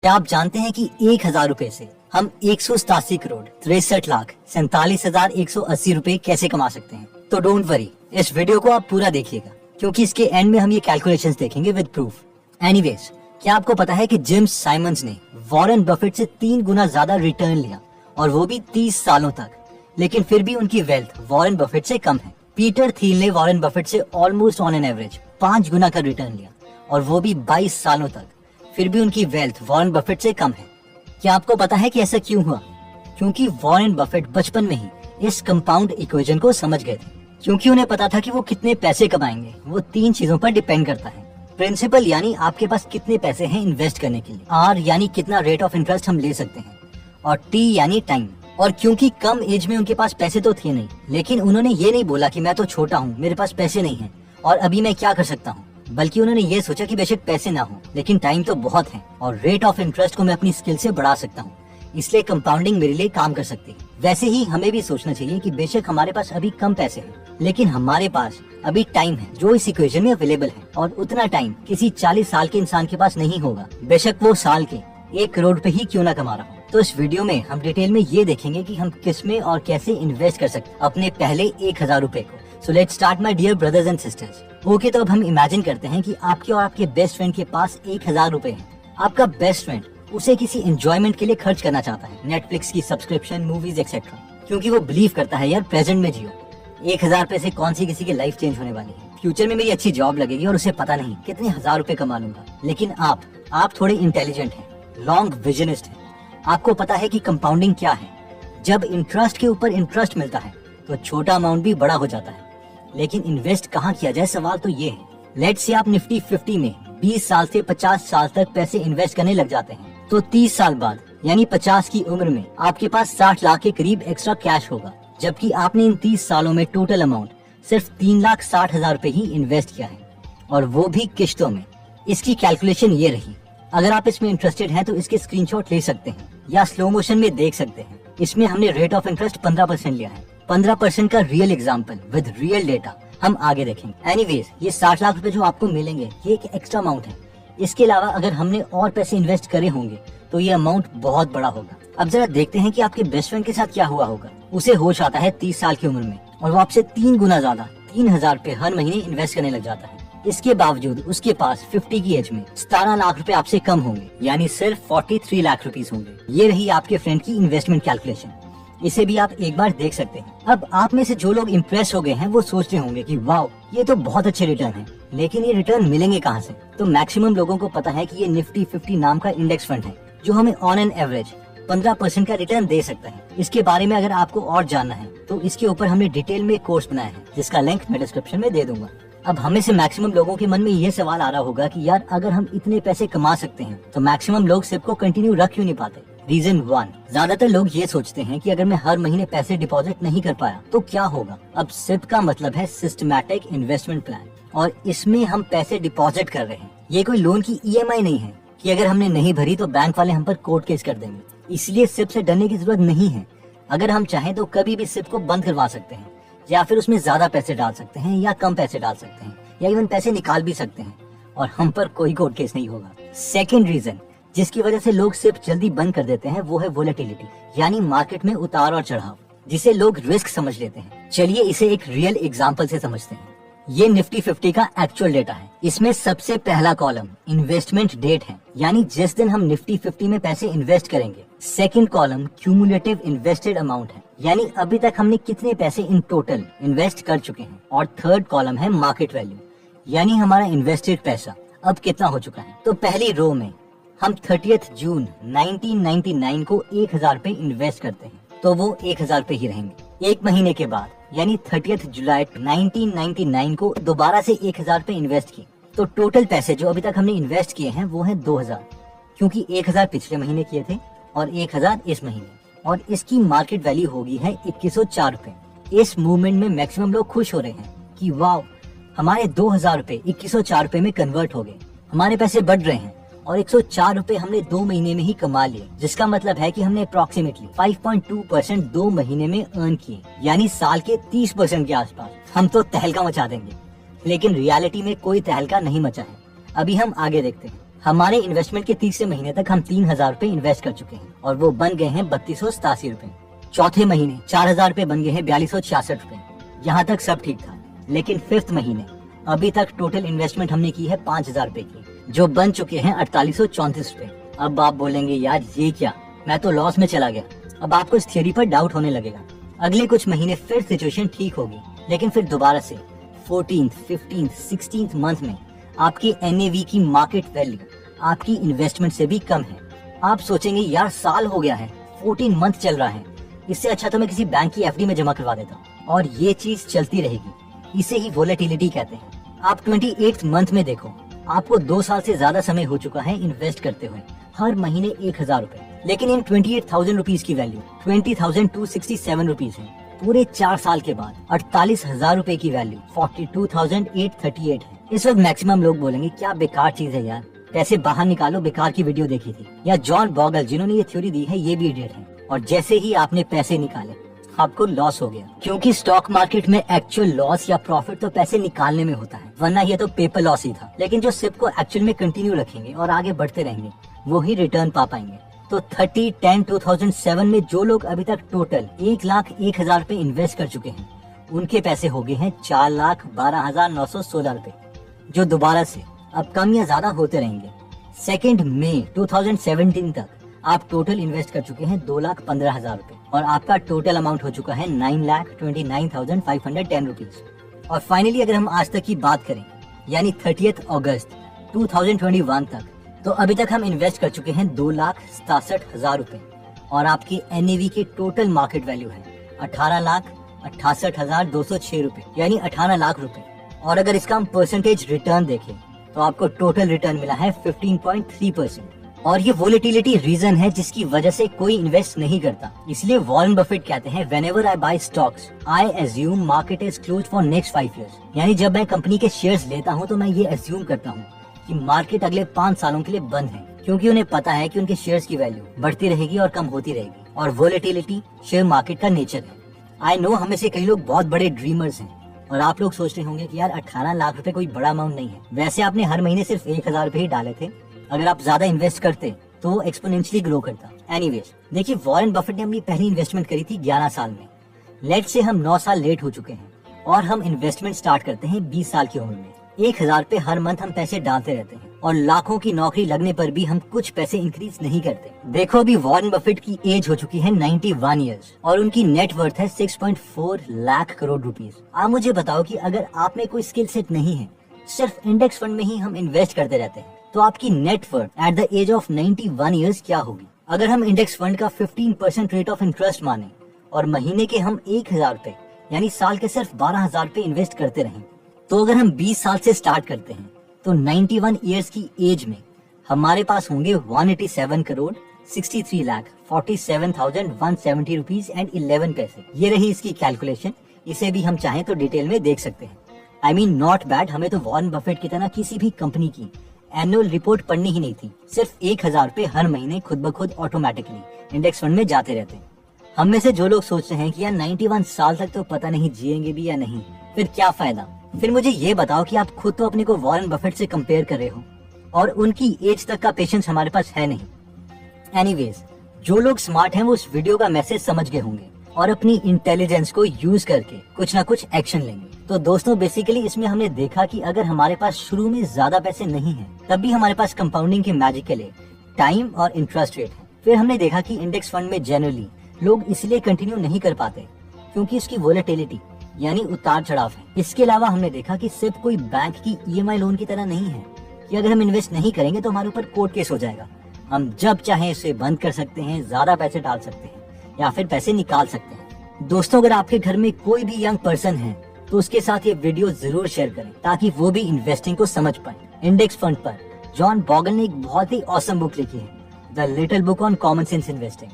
क्या आप जानते हैं कि 1,000 रुपए से हम 187 करोड़ 63,47,180 रुपए कैसे कमा सकते हैं? तो डोंट वरी, इस वीडियो को आप पूरा देखिएगा क्योंकि इसके एंड में हम ये कैलकुलेशंस देखेंगे विद प्रूफ। एनीवेज, क्या आपको पता है कि जिम साइमंस ने वॉरेन बफेट से 3 गुना ज्यादा रिटर्न लिया और वो भी 30 सालों तक, लेकिन फिर भी उनकी वेल्थ वॉरेन बफेट से कम है। पीटर थील ने वॉरेन बफेट से ऑलमोस्ट ऑन एन एवरेज 5 गुना का रिटर्न लिया और वो भी 22 सालों तक, फिर भी उनकी वेल्थ वॉरेन बफेट से कम है। क्या आपको पता है कि ऐसा क्यों हुआ? क्योंकि वॉरेन बफेट बचपन में ही इस कंपाउंड इक्वेशन को समझ गए थे। क्योंकि उन्हें पता था कि वो कितने पैसे कमाएंगे वो 3 चीजों पर डिपेंड करता है। प्रिंसिपल यानी आपके पास कितने पैसे हैं इन्वेस्ट करने के लिए, आर यानी कितना रेट ऑफ इंटरेस्ट हम ले सकते हैं, और टी यानी टाइम। और क्योंकि कम एज में उनके पास पैसे तो थे नहीं, लेकिन उन्होंने ये नहीं बोला कि मैं तो छोटा हूँ, मेरे पास पैसे नहीं है और अभी मैं क्या कर सकता हूँ, बल्कि उन्होंने ये सोचा कि बेशक पैसे ना हो लेकिन टाइम तो बहुत है और रेट ऑफ इंटरेस्ट को मैं अपनी स्किल से बढ़ा सकता हूँ, इसलिए कंपाउंडिंग मेरे लिए काम कर सकती है। वैसे ही हमें भी सोचना चाहिए कि बेशक हमारे पास अभी कम पैसे हैं लेकिन हमारे पास अभी टाइम है जो इस इक्वेशन में अवेलेबल है, और उतना टाइम किसी 40 साल के इंसान के पास नहीं होगा, बेशक वो साल के 1 करोड़ पे ही क्यों ना कमा रहा हो। तो इस वीडियो में हम डिटेल में ये देखेंगे कि हम किस में और कैसे इन्वेस्ट कर सकते हैं अपने पहले 1,000 रुपए को। So let's start my dear brothers and sisters. Okay, तो अब हम इमेजिन करते हैं कि आपके और आपके बेस्ट फ्रेंड के पास 1,000 रुपए हैं। आपका बेस्ट फ्रेंड उसे किसी एंजॉयमेंट के लिए खर्च करना चाहता है, नेटफ्लिक्स की सब्सक्रिप्शन, मूवीज एक्सेट्रा, क्योंकि वो बिलीव करता है यार प्रेजेंट में जियो। 1,000 रुपए से कौन सी किसी की लाइफ चेंज होने वाली है, फ्यूचर में मेरी अच्छी जॉब लगेगी और उसे पता नहीं कितने 1,000 रुपए कमा लूंगा। लेकिन आप थोड़े इंटेलिजेंट हैं, लॉन्ग विजनिस्ट हैं, आपको पता है कि कंपाउंडिंग क्या है। जब इंटरेस्ट के ऊपर इंटरेस्ट मिलता है तो छोटा अमाउंट भी बड़ा हो जाता है। लेकिन इन्वेस्ट कहाँ किया जाए, सवाल तो ये है। लेट्स से आप निफ्टी 50 में 20 साल से 50 साल तक पैसे इन्वेस्ट करने लग जाते हैं, तो 30 साल बाद यानी 50 की उम्र में आपके पास 60 लाख के करीब एक्स्ट्रा कैश होगा, जबकि आपने इन 30 सालों में टोटल अमाउंट सिर्फ 3,60,000 रुपए ही इन्वेस्ट किया है, और वो भी किश्तों में। इसकी कैलकुलेशन ये रही। अगर आप इसमें इंटरेस्टेड हैं तो इसके स्क्रीनशॉट ले सकते हैं या स्लो मोशन में देख सकते हैं। इसमें हमने रेट ऑफ इंटरेस्ट 15% लिया है, 15% का real example with real data हम आगे देखेंगे। एनीवेज, ये 60 लाख रुपए जो आपको मिलेंगे ये एक एक्स्ट्रा अमाउंट है। इसके अलावा अगर हमने और पैसे इन्वेस्ट करे होंगे तो ये अमाउंट बहुत बड़ा होगा। अब जरा देखते हैं कि आपके बेस्ट फ्रेंड के साथ क्या हुआ होगा। उसे होश आता है 30 साल की उम्र में और वो आपसे 3 गुना ज्यादा 3,000 रुपए हर महीने इन्वेस्ट करने लग जाता है। इसके बावजूद उसके पास 50 की एज में 17 लाख रुपए आपसे कम होंगे, यानी सिर्फ 43 लाख रुपीस होंगे। ये रही आपके फ्रेंड की इन्वेस्टमेंट कैलकुलेशन। इसे भी आप एक बार देख सकते हैं। अब आप में से जो लोग इम्प्रेस हो गए हैं वो सोच रहे होंगे कि वाह, ये तो बहुत अच्छे रिटर्न है, लेकिन ये रिटर्न मिलेंगे कहाँ से? तो मैक्सिमम लोगों को पता है कि ये निफ्टी 50 नाम का इंडेक्स फंड है जो हमें ऑन एन एवरेज 15% का रिटर्न दे सकता है। इसके बारे में अगर आपको और जानना है तो इसके ऊपर हमने डिटेल में कोर्स बनाया है जिसका लिंक मैं डिस्क्रिप्शन में दे दूंगा। अब हमें से मैक्सिमम लोगों के मन में ये सवाल आ रहा होगा कि यार अगर हम इतने पैसे कमा सकते हैं तो मैक्सिमम लोग सिप को कंटिन्यू रख क्यों नहीं पाते? रीजन 1, ज्यादातर लोग ये सोचते हैं कि अगर मैं हर महीने पैसे डिपॉजिट नहीं कर पाया तो क्या होगा। अब सिप का मतलब है सिस्टमैटिक इन्वेस्टमेंट प्लान, और इसमें हम पैसे डिपॉजिट कर रहे हैं। ये कोई लोन की EMI नहीं है कि अगर हमने नहीं भरी तो बैंक वाले हम पर कोर्ट केस कर देंगे। इसलिए सिप से डरने की जरूरत नहीं है। अगर हम चाहें तो कभी भी सिप को बंद करवा सकते हैं, या फिर उसमें ज्यादा पैसे डाल सकते हैं या कम पैसे डाल सकते हैं, या इवन पैसे निकाल भी सकते हैं और हम पर कोई कोर्ट केस नहीं होगा। सेकेंड रीजन जिसकी वजह से लोग सिर्फ जल्दी बंद कर देते हैं वो है वोलेटिलिटी, यानी मार्केट में उतार और चढ़ाव, जिसे लोग रिस्क समझ लेते हैं। चलिए इसे एक रियल एग्जांपल से समझते हैं। ये निफ्टी 50 का एक्चुअल डेटा है। इसमें सबसे पहला कॉलम इन्वेस्टमेंट डेट है, यानी जिस दिन हम निफ्टी 50 में पैसे इन्वेस्ट करेंगे। Second column cumulative invested amount है, यानी अभी तक हमने कितने पैसे इन टोटल इन्वेस्ट कर चुके हैं। और थर्ड कॉलम है मार्केट वैल्यू, यानी हमारा इन्वेस्टेड पैसा अब कितना हो चुका है। तो पहली रो में हम 30 जून 1999 को 1,000 रुपए इन्वेस्ट करते हैं तो वो 1,000 रुपए ही रहेंगे। एक महीने के बाद यानी 30 जुलाई 1999 को दोबारा से 1,000 रुपए इन्वेस्ट किए, तो टोटल पैसे जो अभी तक हमने इन्वेस्ट किए हैं वो है 2,000, क्योंकि 1,000 पिछले महीने किए थे और 1,000 इस महीने, और इसकी मार्केट वैल्यू होगी है 2104 रुपए। इस मूवमेंट में मैक्सिमम लोग खुश हो रहे हैं कि वाह, हमारे 2,000 रुपए 2104 रुपए में कन्वर्ट हो गए, हमारे पैसे बढ़ रहे हैं, और 104 रुपए हमने 2 महीने में ही कमा लिए, जिसका मतलब है कि हमने अप्रोक्सीमेटली 5.2% 2 महीने में अर्न किए, यानी साल के 30% के आसपास। हम तो तहलका मचा देंगे, लेकिन रियलिटी में कोई तहलका नहीं मचा है। अभी हम आगे देखते हैं। हमारे इन्वेस्टमेंट के तीसरे महीने तक हम 3,000 रुपए इन्वेस्ट कर चुके हैं और वो बन गए हैं 3287 रुपए। चौथे महीने 4,000 रुपए बन गए हैं 4266 रुपए। यहाँ तक सब ठीक था, लेकिन फिफ्थ महीने अभी तक टोटल इन्वेस्टमेंट हमने की है 5,000 रुपए की, जो बन चुके हैं 4834 रुपए। अब आप बोलेंगे यार ये क्या, मैं तो लॉस में चला गया। अब आपको इस थियरी पर डाउट होने लगेगा। अगले कुछ महीने फिर सिचुएशन ठीक होगी, लेकिन फिर दोबारा से 14th, 15th, 16th मंथ में आपकी NAV की मार्केट वैल्यू आपकी इन्वेस्टमेंट से भी कम है। आप सोचेंगे यार साल हो गया है, 14 मंथ चल रहा है, इससे अच्छा तो मैं किसी बैंक की FD में जमा करवा देता हूँ। और ये चीज चलती रहेगी, इसे ही वोलेटिलिटी कहते हैं। आप 28th मंथ में देखो, आपको 2 साल से ज्यादा समय हो चुका है इन्वेस्ट करते हुए, हर महीने 1,000 रुपए, लेकिन इन 28,000 रुपीज की वैल्यू 20,267 रुपीज है। पूरे 4 साल के बाद 48,000 रुपए की वैल्यू 42,838 है। इस वक्त मैक्सिमम लोग बोलेंगे क्या बेकार चीज है यार, पैसे बाहर निकालो, बेकार की वीडियो देखी थी। या जॉन बॉगल जिन्होंने ये थ्योरी दी है ये भी इडियट है। और जैसे ही आपने पैसे निकाले आपको लॉस हो गया, क्योंकि स्टॉक मार्केट में एक्चुअल लॉस या प्रॉफिट तो पैसे निकालने में होता है, वरना ये तो पेपर लॉस ही था। लेकिन जो सिप को एक्चुअल में कंटिन्यू रखेंगे और आगे बढ़ते रहेंगे वो ही रिटर्न पा पाएंगे। तो 30/10/2007 में जो लोग अभी तक टोटल 1,01,000 रुपए इन्वेस्ट कर चुके हैं, उनके पैसे हो गए हैं 4,12,916 रुपए, जो दोबारा से अब कम या ज्यादा होते रहेंगे। 2 मई 2017 तक आप टोटल इन्वेस्ट कर चुके हैं 2,15,000 रुपए और आपका टोटल अमाउंट हो चुका है 9,29,510 रुपीज। और फाइनली अगर हम आज तक की बात करें, यानी 30 अगस्त 2021 तक, तो अभी तक हम इन्वेस्ट कर चुके हैं 2,67,000 रुपए और आपकी NAV की टोटल मार्केट वैल्यू है 18,68,206 रुपए, यानी 18 लाख रुपए। और अगर इसका हम परसेंटेज रिटर्न देखें तो आपको टोटल रिटर्न मिला है 15.3%। और ये वोलेटिलिटी रीजन है जिसकी वजह से कोई इन्वेस्ट नहीं करता। इसलिए वॉरेन बफेट कहते हैं whenever I buy stocks I assume market is closed for next 5 years। यानी जब मैं कंपनी के शेयर्स लेता हूँ तो मैं ये एज्यूम करता हूँ कि मार्केट अगले 5 सालों के लिए बंद है, क्योंकि उन्हें पता है कि उनके शेयर्स की वैल्यू बढ़ती रहेगी और कम होती रहेगी। और वोलेटिलिटी शेयर मार्केट का नेचर है। आई नो हमें से कई लोग बहुत बड़े ड्रीमर्स हैं और आप लोग सोच रहे होंगे कि यार 18 लाख रुपए कोई बड़ा अमाउंट नहीं है। वैसे आपने हर महीने सिर्फ 1,000 रुपए ही डाले थे, अगर आप ज्यादा इन्वेस्ट करते तो वो एक्सपोनेंशियली ग्रो करता। एनीवेज, देखिए वॉरेन बफेट ने अपनी पहली इन्वेस्टमेंट करी थी 11 साल में। लेट से हम 9 साल लेट हो चुके हैं और हम इन्वेस्टमेंट स्टार्ट करते हैं 20 साल की उम्र में। 1,000 पे हर मंथ हम पैसे डालते रहते हैं और लाखों की नौकरी लगने पर भी हम कुछ पैसे इंक्रीज नहीं करते। देखो अभी वॉरेन बफेट की एज हो चुकी है 91 ईयर्स और उनकी नेट वर्थ है 6.4 लाख करोड़ रुपीस। आप मुझे बताओ कि अगर आप में कोई स्किल सेट नहीं है, सिर्फ इंडेक्स फंड में ही हम इन्वेस्ट करते रहते हैं, तो आपकी net worth at the age of 91 years क्या होगी? अगर हम इंडेक्स फंड का 15% रेट ऑफ इंटरेस्ट माने और महीने के हम 1,000 रुपए यानी साल के सिर्फ 12,000 रुपए इन्वेस्ट करते रहें, तो अगर हम 20 साल से स्टार्ट करते हैं तो 91 ईयर्स की एज में हमारे पास होंगे 187 करोड़ 63 लाख 47,170 रुपीज एंड 11 पैसे। ये रही इसकी कैलकुलेशन। इसे भी हम चाहें तो डिटेल में देख सकते हैं। I mean not bad. हमें तो वॉरेन बफेट की तरह किसी भी कंपनी की एनुअल रिपोर्ट पढ़नी ही नहीं थी। सिर्फ 1,000 रुपए हर महीने खुद ब खुद ऑटोमेटिकली इंडेक्स फंड में जाते रहते हैं। हम में से जो लोग सोचते हैं कि यार 91 साल तक तो पता नहीं जिएंगे भी या नहीं, फिर क्या फायदा? फिर मुझे ये बताओ कि आप खुद तो अपने को वॉरेन बफेट से कंपेयर कर रहे हो और उनकी एज तक का पेशेंस हमारे पास है नहीं। एनीवेज, जो लोग स्मार्ट हैं वो इस वीडियो का मैसेज समझ गए होंगे और अपनी इंटेलिजेंस को यूज करके कुछ ना कुछ एक्शन लेंगे। तो दोस्तों बेसिकली इसमें हमने देखा कि अगर हमारे पास शुरू में ज्यादा पैसे नहीं है, तब भी हमारे पास कंपाउंडिंग के मैजिक के लिए टाइम और इंटरेस्ट रेट है। फिर हमने देखा कि इंडेक्स फंड में जनरली लोग इसलिए कंटिन्यू नहीं कर पाते क्योंकि इसकी वोलेटिलिटी यानी उतार चढ़ाव है। इसके अलावा हमने देखा कि सिर्फ कोई बैंक की EMI लोन की तरह नहीं है कि अगर हम इन्वेस्ट नहीं करेंगे तो हमारे ऊपर कोर्ट केस हो जाएगा। हम जब चाहे इसे बंद कर सकते हैं, ज्यादा पैसे डाल सकते हैं या फिर पैसे निकाल सकते हैं। दोस्तों अगर आपके घर में कोई भी यंग पर्सन है तो उसके साथ ये वीडियो जरूर शेयर करें ताकि वो भी इन्वेस्टिंग को समझ पाए। इंडेक्स फंड पर जॉन बॉगल ने एक बहुत ही ऑसम बुक लिखी है, the little book on common sense investing.